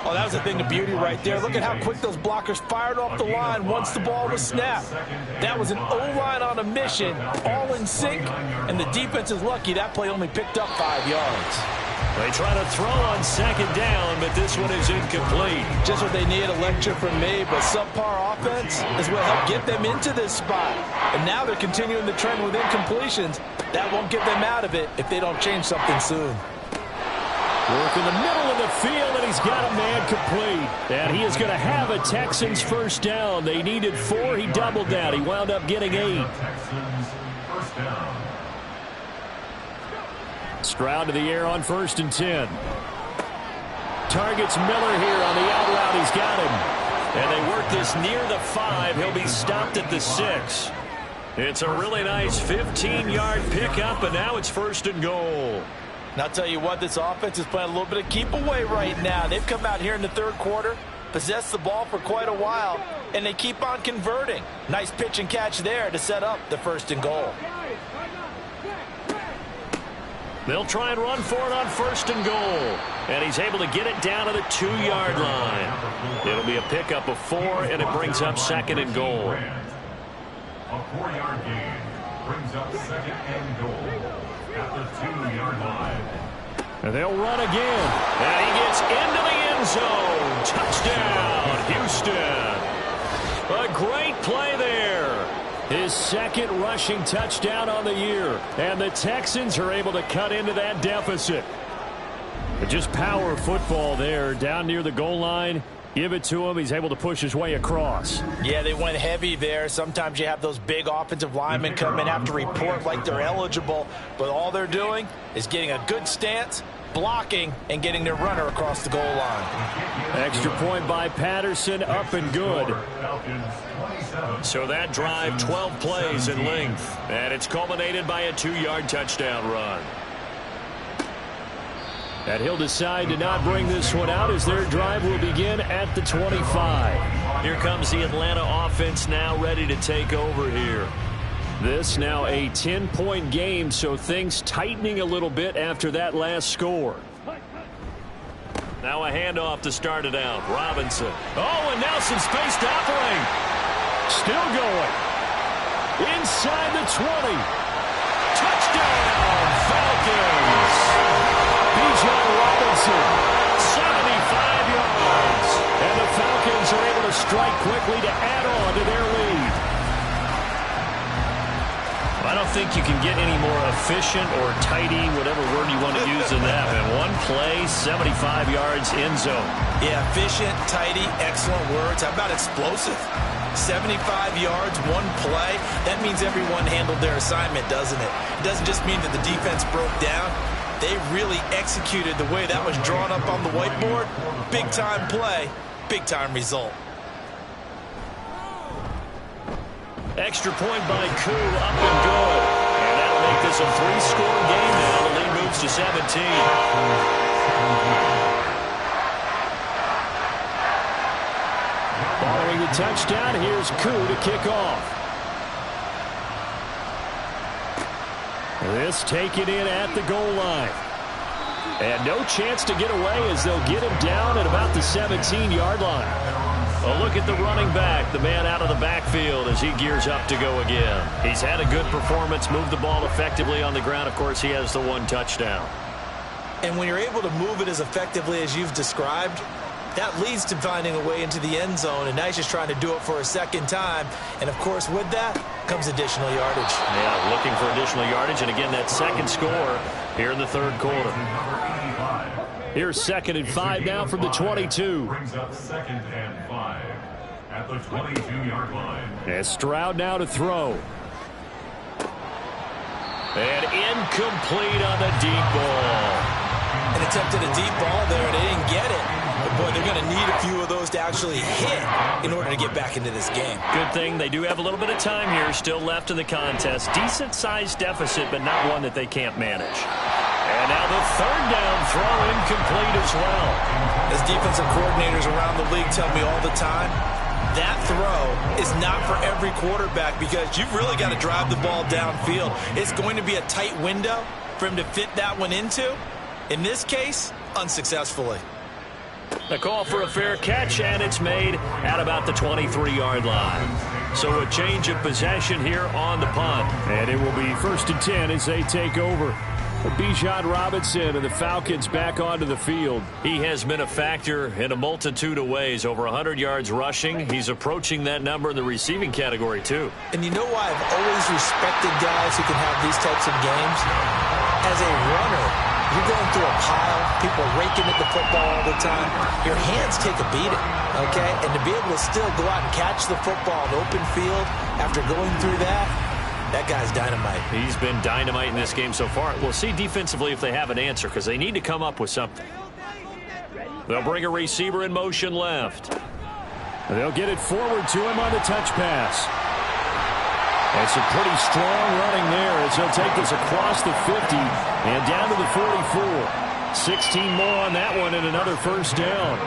Oh, that was a thing of beauty right there. Look at how quick those blockers fired off the line once the ball was snapped. That was an O-line on a mission, all in sync, and the defense is lucky that play only picked up 5 yards. They try to throw on second down, but this one is incomplete. Just what they need, a lecture from me, but subpar offense is what helped get them into this spot. And now they're continuing the trend with incompletions. That won't get them out of it if they don't change something soon. Work in the middle of the field, and he's got a man complete. And he is going to have a Texans first down. They needed 4. He doubled that. He wound up getting 8. Texans first down. Stroud to the air on first and 10. Targets Miller here on the out route. He's got him. And they work this near the 5. He'll be stopped at the 6. It's a really nice 15-yard pickup, and now it's first and goal. And I'll tell you what, this offense is playing a little bit of keep away right now. They've come out here in the 3rd quarter, possessed the ball for quite a while, and they keep on converting. Nice pitch and catch there to set up the first and goal. They'll try and run for it on first and goal. And he's able to get it down to the 2-yard line. It'll be a pickup of 4, and it brings up second and goal. A 4-yard gain brings up second and goal at the 2-yard line. And they'll run again. And he gets into the end zone. Touchdown, Houston. A great play there. His second rushing touchdown on the year. And the Texans are able to cut into that deficit. But just power football there down near the goal line. Give it to him. He's able to push his way across. Yeah, they went heavy there. Sometimes you have those big offensive linemen come in, have to report like they're eligible. But all they're doing is getting a good stance, blocking, and getting their runner across the goal line. Extra point by Patterson, up and good. So that drive, 12 plays in length. And it's culminated by a 2-yard touchdown run. And he'll decide to not bring this one out as their drive will begin at the 25. Here comes the Atlanta offense now ready to take over here. This now a 10-point game, so things tightening a little bit after that last score. Now a handoff to start it out. Robinson. Oh, and now some space to operate. Still going. Inside the 20. Touchdown, Falcons. Bijan Robinson, 75 yards. And the Falcons are able to strike quickly to add on to their lead. I don't think you can get any more efficient or tidy, whatever word you want to use in that. And one play, 75 yards, end zone. Yeah, efficient, tidy, excellent words. How about explosive? 75 yards, one play. That means everyone handled their assignment, doesn't it? It doesn't just mean that the defense broke down. They really executed the way that was drawn up on the whiteboard. Big-time play, big-time result. Extra point by Koo, up and good. And that'll make this a 3-score game now. The lead moves to 17. Following the touchdown, here's Koo to kick off. This taken in at the goal line. And no chance to get away as they'll get him down at about the 17-yard line. A look at the running back, the man out of the backfield as he gears up to go again. He's had a good performance, moved the ball effectively on the ground. Of course, he has the one touchdown. And when you're able to move it as effectively as you've described, that leads to finding a way into the end zone, and now he's just trying to do it for a second time. And, of course, with that comes additional yardage. Yeah, looking for additional yardage, and again, that second score here in the third quarter. Here's 2nd and 5 now from the 22. Brings up 2nd and 5 at the 22-yard line. And Stroud now to throw. And incomplete on the deep ball. An attempted a deep ball there, and they didn't get it. But, boy, they're going to need a few of those to actually hit in order to get back into this game. Good thing they do have a little bit of time here still left in the contest. Decent-sized deficit, but not one that they can't manage. And now the third down throw incomplete as well. As defensive coordinators around the league tell me all the time, that throw is not for every quarterback because you've really got to drive the ball downfield. It's going to be a tight window for him to fit that one into. In this case, unsuccessfully. A call for a fair catch, and it's made at about the 23-yard line. So a change of possession here on the punt. And it will be 1st and 10 as they take over. Bijan Robinson and the Falcons back onto the field. He has been a factor in a multitude of ways. Over 100 yards rushing. He's approaching that number in the receiving category, too. And you know why I've always respected guys who can have these types of games? As a runner, you're going through a pile, people raking at the football all the time. Your hands take a beating, okay? And to be able to still go out and catch the football in open field after going through that guy's dynamite. He's been dynamite in this game so far. We'll see defensively if they have an answer because they need to come up with something. They'll bring a receiver in motion left. They'll get it forward to him on the touch pass. And some pretty strong running there as he'll take this across the 50 and down to the 44. 16 more on that one and another first down.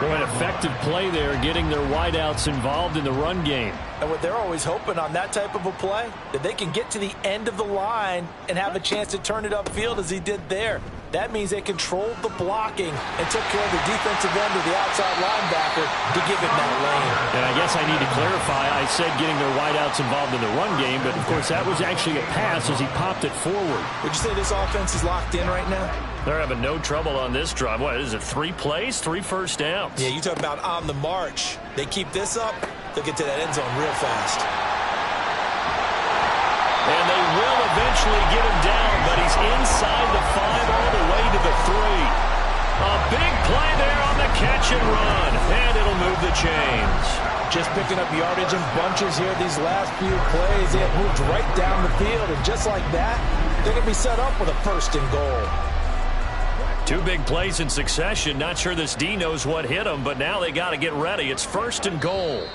Boy, an effective play there, getting their wideouts involved in the run game. And what they're always hoping on that type of a play, that they can get to the end of the line and have a chance to turn it upfield as he did there. That means they controlled the blocking and took care of the defensive end of the outside linebacker to give him that lane. And I guess I need to clarify, I said getting their wideouts involved in the run game, but of course that was actually a pass as he popped it forward. Would you say this offense is locked in right now? They're having no trouble on this drive. What is it, 3 plays, 3 first downs? Yeah, you talk about on the march. They keep this up, they'll get to that end zone real fast. And they will eventually get him down, but he's inside the 5 all the way to the 3. A big play there on the catch and run, and it'll move the chains. Just picking up yardage in bunches here these last few plays. They have moved right down the field, and just like that, they're going to be set up with a 1st and goal. 2 big plays in succession. Not sure this D knows what hit him, but now they got to get ready. It's 1st and goal.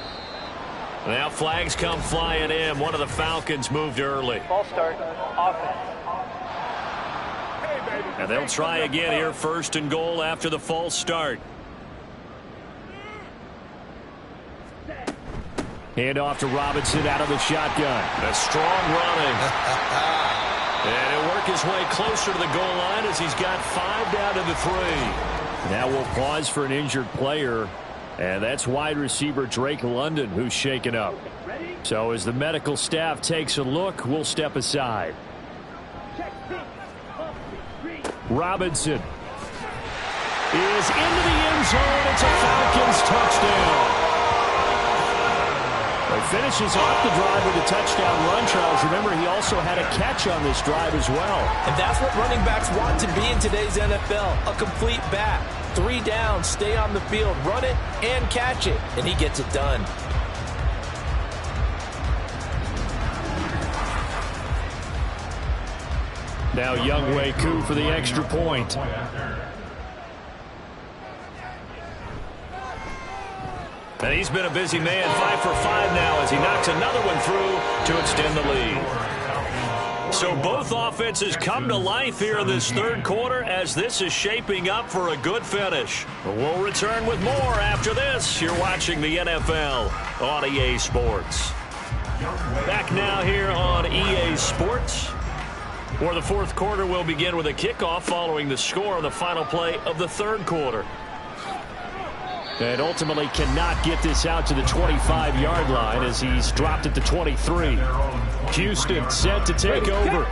Now flags come flying in. One of the Falcons moved early. Ball start, offense. And they'll try again here, 1st and goal after the false start. Hand off to Robinson out of the shotgun. A strong running. And he'll work his way closer to the goal line as he's got 5 down to the 3. Now we'll pause for an injured player, and that's wide receiver Drake London who's shaken up. So as the medical staff takes a look, we'll step aside. Robinson is into the end zone. It's a Falcons touchdown. He finishes off the drive with a touchdown run, Charles. Remember, he also had a catch on this drive as well. And that's what running backs want to be in today's NFL, a complete back. 3 downs, stay on the field, run it, and catch it. And he gets it done. Now Younghoe Koo for the extra point. And he's been a busy man, 5 for 5 now as he knocks another one through to extend the lead. So both offenses come to life here in this third quarter as this is shaping up for a good finish. We'll return with more after this. You're watching the NFL on EA Sports. Back now here on EA Sports, where the fourth quarter will begin with a kickoff following the score on the final play of the third quarter. And ultimately cannot get this out to the 25-yard line as he's dropped at the 23. Houston set to take over.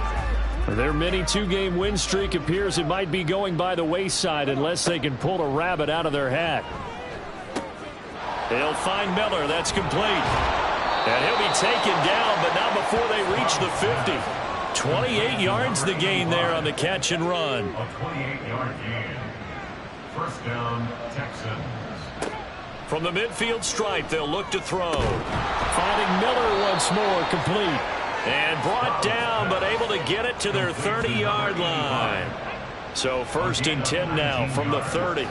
Their mini 2-game win streak appears it might be going by the wayside unless they can pull a rabbit out of their hat. They'll find Miller. That's complete. And he'll be taken down, but not before they reach the 50. 28 yards the gain there on the catch and run. A 28-yard gain. First down, Texans. From the midfield stripe, they'll look to throw. Finding Miller once more, complete. And brought down, but able to get it to their 30-yard line. So first and 10 now from the 30.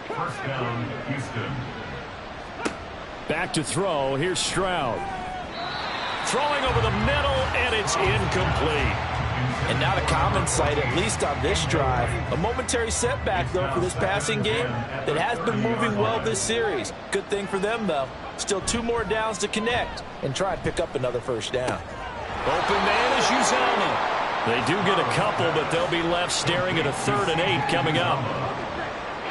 First down, Houston. Back to throw. Here's Stroud. Throwing over the middle, and it's incomplete. And not a common sight, at least on this drive. A momentary setback, though, for this passing game that has been moving well this series. Good thing for them, though. Still 2 more downs to connect and try and pick up another first down. Open man is Uzomah. They do get a couple, but they'll be left staring at a 3rd and 8 coming up.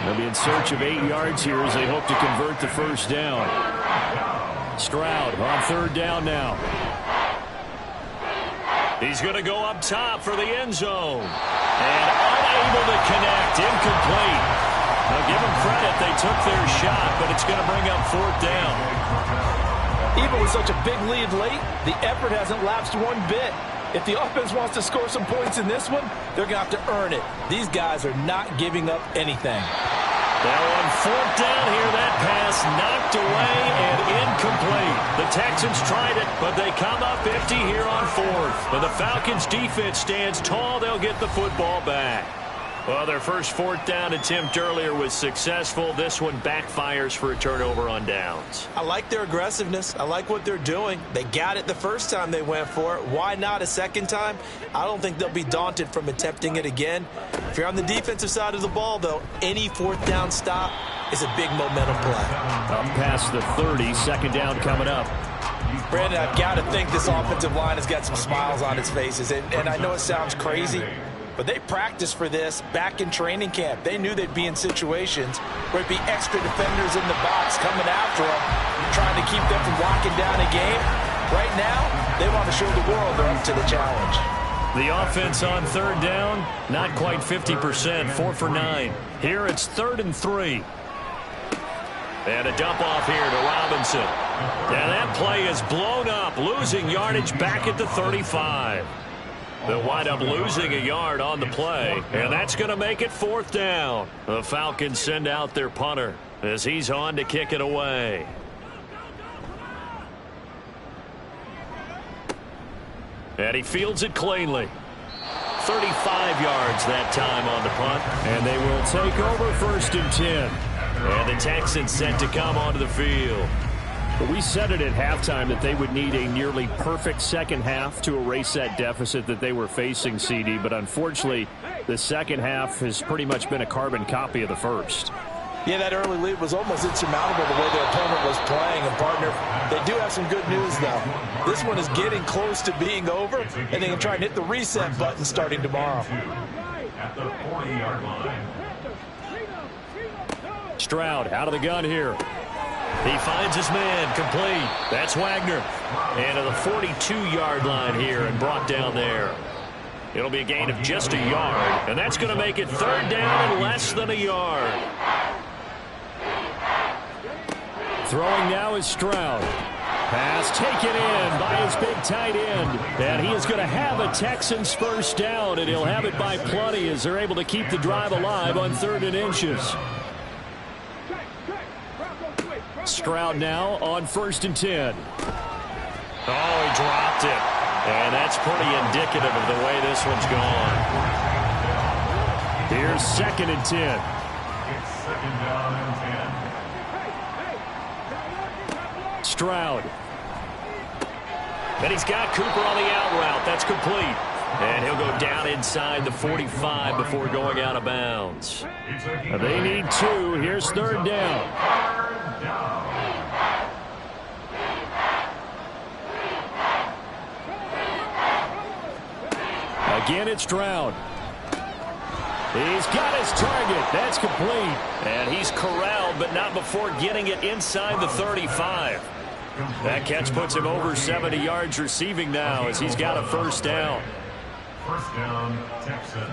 They'll be in search of 8 yards here as they hope to convert the first down. Stroud on 3rd down now. He's going to go up top for the end zone. And unable to connect. Incomplete. Now give them credit. They took their shot, but it's going to bring up 4th down. Even with such a big lead late, the effort hasn't lapsed one bit. If the offense wants to score some points in this one, they're going to have to earn it. These guys are not giving up anything. Now on 4th down here, that pass knocked away and incomplete. The Texans tried it, but they come up empty here on 4th. But the Falcons defense stands tall. They'll get the football back. Well, their first 4th down attempt earlier was successful. This one backfires for a turnover on downs. I like their aggressiveness. I like what they're doing. They got it the first time they went for it. Why not a second time? I don't think they'll be daunted from attempting it again. If you're on the defensive side of the ball, though, any 4th down stop is a big momentum play. Up past the 30, 2nd down coming up. Brandon, I've got to think this offensive line has got some smiles on its faces. And I know it sounds crazy, but they practiced for this back in training camp. They knew they'd be in situations where it'd be extra defenders in the box coming after them, trying to keep them from locking down a game. Right now, they want to show the world they're up to the challenge. The offense on 3rd down, not quite 50%, 4 for 9. Here it's 3rd and 3. And a dump off here to Robinson. And that play is blown up, losing yardage back at the 35. They'll wind up losing a yard on the play, and that's going to make it 4th down. The Falcons send out their punter as he's on to kick it away. And he fields it cleanly. 35 yards that time on the punt, and they will take over 1st and 10. And the Texans set to come onto the field. But we said it at halftime that they would need a nearly perfect second half to erase that deficit that they were facing, CD. But unfortunately, the second half has pretty much been a carbon copy of the first. Yeah, that early lead was almost insurmountable the way their opponent was playing. And, partner, they do have some good news, though. This one is getting close to being over, and they can try and hit the reset button starting tomorrow. At the 40-yard line. Stroud out of the gun here. He finds his man, complete. That's Wagner. And to the 42-yard line here and brought down there. It'll be a gain of just a yard, and that's going to make it third down and less than a yard. Throwing now is Stroud. Pass taken in by his big tight end. And he is going to have a Texans first down, and he'll have it by plenty as they're able to keep the drive alive on 3rd and inches. Stroud now on 1st and 10. Oh, he dropped it. And that's pretty indicative of the way this one's gone. Here's 2nd and 10. It's 2nd down and 10. Stroud. And he's got Cooper on the out route. That's complete. And he'll go down inside the 45 before going out of bounds. They need 2. Here's 3rd down. Again, it's Stroud. He's got his target. That's complete. And he's corralled, but not before getting it inside the 35. That catch puts him over 70 yards receiving now as he's got a first down. First down, Texans.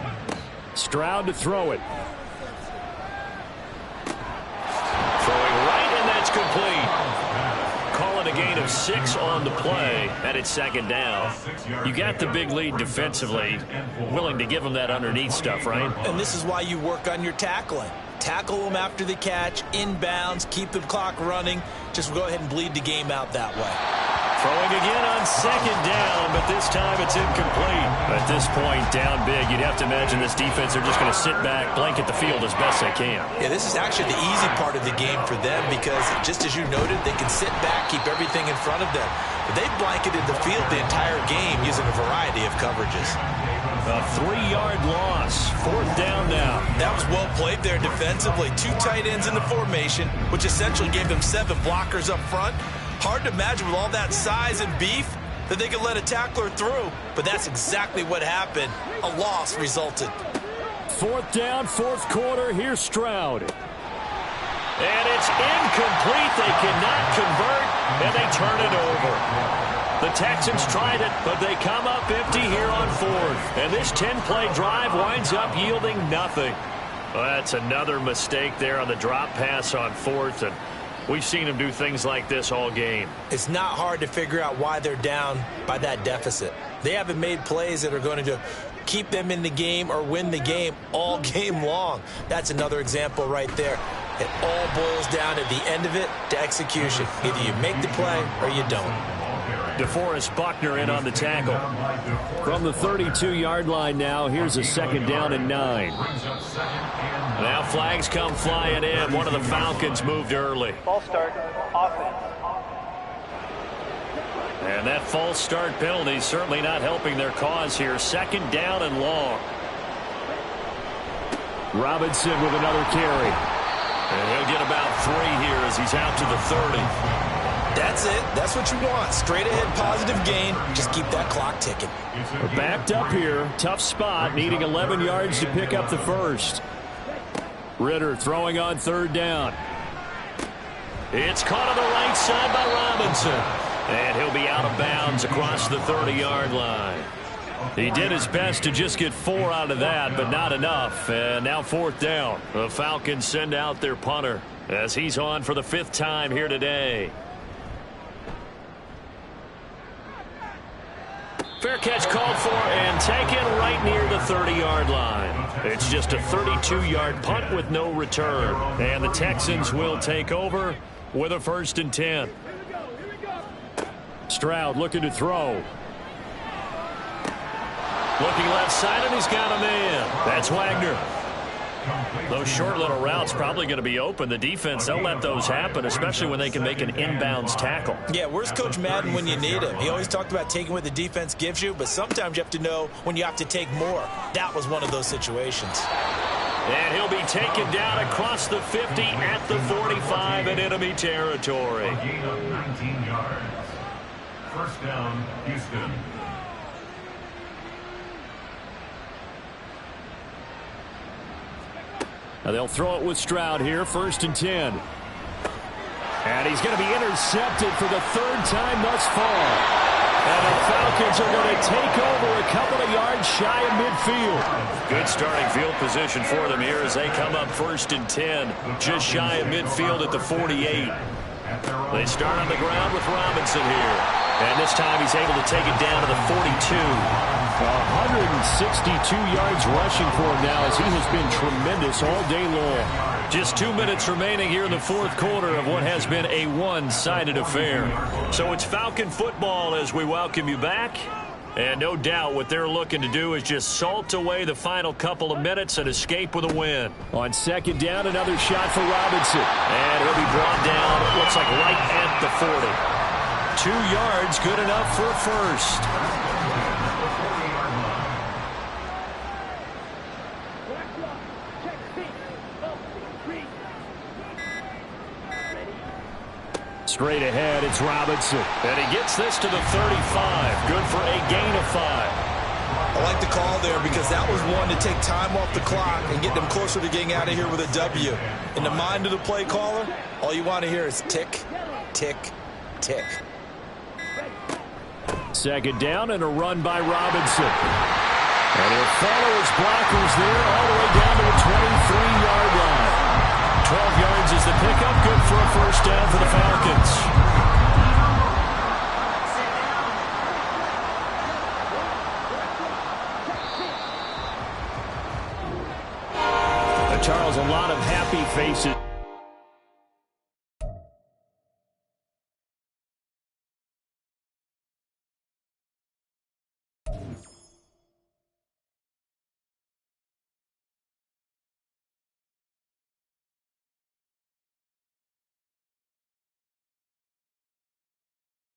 Stroud to throw it. Throwing right, and that's complete. Calling a gain of 6 on the play, and it's 2nd down. You got the big lead defensively. Willing to give them that underneath stuff, right? And this is why you work on your tackling. Tackle them after the catch, inbounds, keep the clock running. Just go ahead and bleed the game out that way. Throwing again on 2nd down, but this time it's incomplete. At this point, down big, you'd have to imagine this defense are just going to sit back, blanket the field as best they can. Yeah, this is actually the easy part of the game for them because, just as you noted, they can sit back, keep everything in front of them. But they've blanketed the field the entire game using a variety of coverages. A 3-yard loss. 4th down now. That was well played there defensively. 2 tight ends in the formation, which essentially gave them 7 blockers up front. Hard to imagine with all that size and beef that they could let a tackler through, but that's exactly what happened. A loss resulted. 4th down, 4th quarter. Here's Stroud. And it's incomplete. They cannot convert, and they turn it over. The Texans tried it, but they come up empty here on 4th. And this 10-play drive winds up yielding nothing. Well, that's another mistake there on the drop pass on 4th, and we've seen them do things like this all game. It's not hard to figure out why they're down by that deficit. They haven't made plays that are going to keep them in the game or win the game all game long. That's another example right there. It all boils down at the end of it to execution. Either you make the play or you don't. DeForest Buckner in on the tackle. From the 32-yard line now, here's a 2nd down and 9. Now flags come flying in. One of the Falcons moved early. False start, offense. And that false start penalty certainly not helping their cause here. 2nd down and long. Robinson with another carry. And he'll get about 3 here as he's out to the 30. That's it. That's what you want. Straight ahead positive gain. Just keep that clock ticking. We're backed up here. Tough spot. Needing 11 yards to pick up the first. Ritter throwing on 3rd down. It's caught on the right side by Robinson. And he'll be out of bounds across the 30-yard line. He did his best to just get 4 out of that, but not enough. And now 4th down. The Falcons send out their punter as he's on for the 5th time here today. Fair catch called for and taken right near the 30-yard line. It's just a 32-yard punt with no return. And the Texans will take over with a 1st and 10. Stroud looking to throw. Looking left side, and he's got a man. That's Wagner. Those short little routes probably going to be open. The defense, they'll let those happen, especially when they can make an inbounds tackle. Yeah, where's Coach Madden when you need him? He always talked about taking what the defense gives you, but sometimes you have to know when you have to take more. That was one of those situations. And he'll be taken down across the 50 at the 45 in enemy territory. A gain of 19 yards. First down, Houston. They'll throw it with Stroud here, 1st and 10. And he's going to be intercepted for the 3rd time thus far. And the Falcons are going to take over a couple of yards shy of midfield. Good starting field position for them here as they come up 1st and 10, just shy of midfield at the 48. They start on the ground with Robinson here. And this time he's able to take it down to the 42. 162 yards rushing for him now as he has been tremendous all day long. Just 2 minutes remaining here in the 4th quarter of what has been a one-sided affair. So it's Falcon football as we welcome you back. And no doubt what they're looking to do is just salt away the final couple of minutes and escape with a win. On 2nd down, another shot for Robinson. And he'll be brought down, it looks like right at the 40. 2 yards, good enough for a first. Straight ahead, it's Robinson. And he gets this to the 35. Good for a gain of 5. I like the call there because that was one to take time off the clock and get them closer to getting out of here with a W. In the mind of the play caller, all you want to hear is tick, tick, tick. 2nd down and a run by Robinson. And he'll follow his blockers there all the way down to the 23-yard line. 12 yards is the pickup. Good for a first down for the Falcons. Charles, a lot of happy faces.